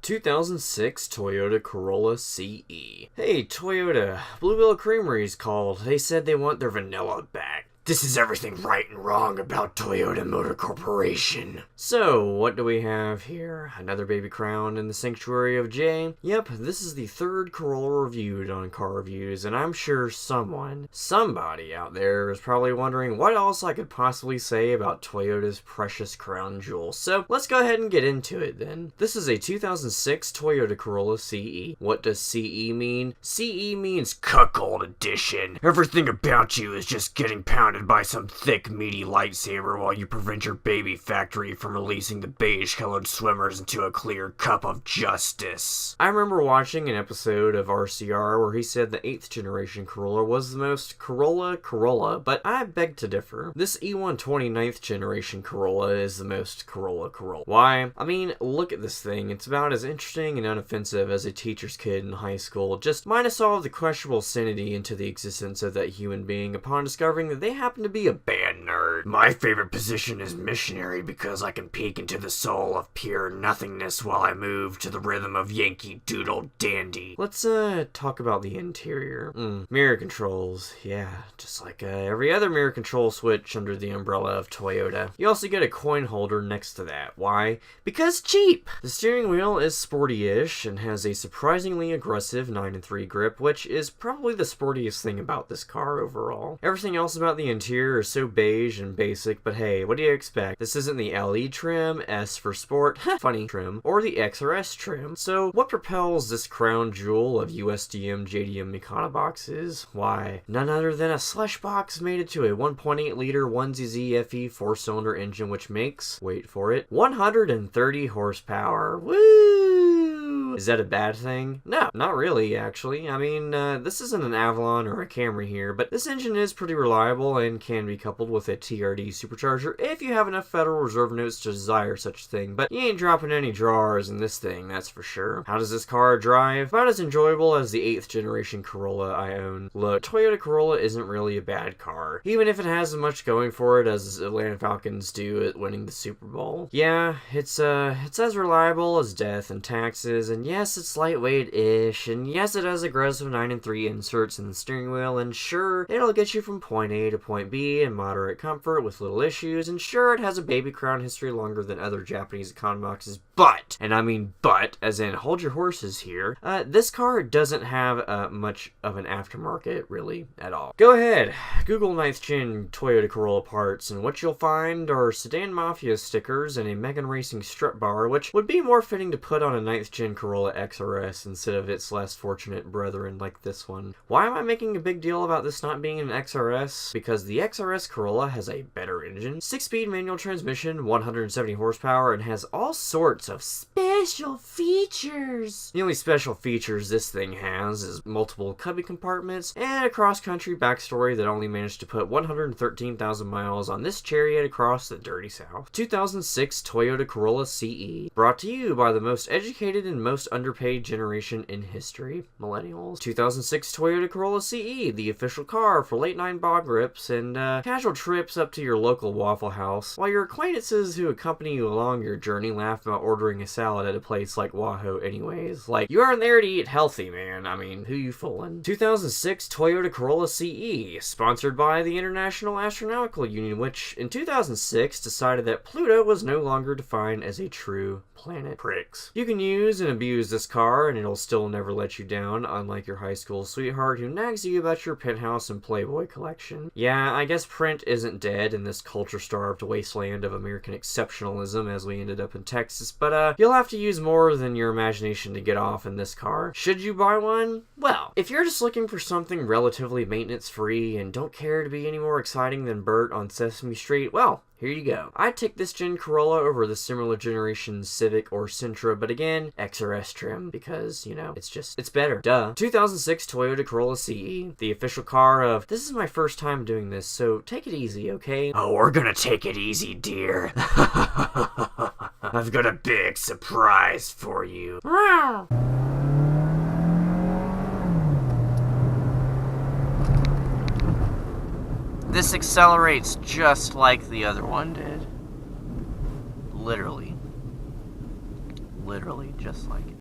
...2006 Toyota Corolla CE. Hey, Toyota, Bluebell Creamery's called. They said they want their vanilla back. This is everything right and wrong about Toyota Motor Corporation. So, what do we have here? Another baby crown in the sanctuary of J? Yep, this is the third Corolla reviewed on CaReviews, and I'm sure somebody out there is probably wondering what else I could possibly say about Toyota's precious crown jewel. So, let's go ahead and get into it then. This is a 2006 Toyota Corolla CE. What does CE mean? CE means cuckold edition. Everything about you is just getting pounded by some thick, meaty lightsaber while you prevent your baby factory from releasing the beige-colored swimmers into a clear cup of justice. I remember watching an episode of RCR where he said the 8th generation Corolla was the most Corolla, but I beg to differ. This E120 9th generation Corolla is the most Corolla. Why? I mean, look at this thing. It's about as interesting and unoffensive as a teacher's kid in high school, just minus all of the questionable sanity into the existence of that human being upon discovering that they happen to be a band nerd. My favorite position is missionary because I can peek into the soul of pure nothingness while I move to the rhythm of Yankee Doodle Dandy. Let's talk about the interior. Mirror controls. Yeah, just like every other mirror control switch under the umbrella of Toyota. You also get a coin holder next to that. Why? Because cheap! The steering wheel is sporty-ish and has a surprisingly aggressive 9-3 grip, which is probably the sportiest thing about this car overall. Everything else about the interior is so beige and basic, but hey, what do you expect? This isn't the LE trim, S for sport, funny trim, or the XRS trim. So what propels this crown jewel of USDM JDM Econoboxes? Why, none other than a slush box mated to a 1.8 liter 1ZZ-FE 4-cylinder engine which makes, wait for it, 130 horsepower. Woo! Is that a bad thing? No, not really, actually. I mean, this isn't an Avalon or a Camry here, but this engine is pretty reliable and can be coupled with a TRD supercharger if you have enough Federal Reserve notes to desire such a thing, but you ain't dropping any drawers in this thing, that's for sure. How does this car drive? About as enjoyable as the 8th generation Corolla I own. Look, Toyota Corolla isn't really a bad car, even if it has as much going for it as Atlanta Falcons do at winning the Super Bowl. Yeah, it's as reliable as death and taxes, and yes, it's lightweight-ish, and yes, it has aggressive 9-3 inserts in the steering wheel, and sure, it'll get you from point A to point B in moderate comfort with little issues, and sure, it has a baby crown history longer than other Japanese Econoboxes, but, and I mean but, as in hold your horses here, this car doesn't have much of an aftermarket, really, at all. Go ahead, Google 9th gen Toyota Corolla parts, and what you'll find are Sedan Mafia stickers and a Megan Racing strut bar, which would be more fitting to put on a 9th gen Corolla XRS instead of its less fortunate brethren like this one. Why am I making a big deal about this not being an XRS? Because the XRS Corolla has a better engine, 6-speed manual transmission, 170 horsepower, and has all sorts of special features. The only special features this thing has is multiple cubby compartments and a cross-country backstory that only managed to put 113,000 miles on this chariot across the dirty south. 2006 Toyota Corolla CE, brought to you by the most educated and most underpaid generation in history, millennials. 2006 Toyota Corolla CE, the official car for late-night bog rips and casual trips up to your local Waffle House, while your acquaintances who accompany you along your journey laugh about ordering a salad at a place like Wahoo anyways. Like, you aren't there to eat healthy, man. I mean, who you fooling? 2006 Toyota Corolla CE, sponsored by the International Astronautical Union, which in 2006 decided that Pluto was no longer defined as a true planet. Pricks. You can use and abuse this car and it'll still never let you down, unlike your high school sweetheart who nags you about your penthouse and Playboy collection. Yeah, I guess print isn't dead in this culture-starved wasteland of American exceptionalism as we ended up in Texas, but you'll have to use more than your imagination to get off in this car. Should you buy one? Well, if you're just looking for something relatively maintenance-free and don't care to be any more exciting than Bert on Sesame Street, well, here you go. I'd take this gen Corolla over the similar generation Civic or Sentra, but again, XRS trim, because, you know, it's better. Duh. 2006 Toyota Corolla CE, the official car of, this is my first time doing this, so take it easy, okay? Oh, we're gonna take it easy, dear. I've got a big surprise for you. This accelerates just like the other one did. Literally. Literally just like it.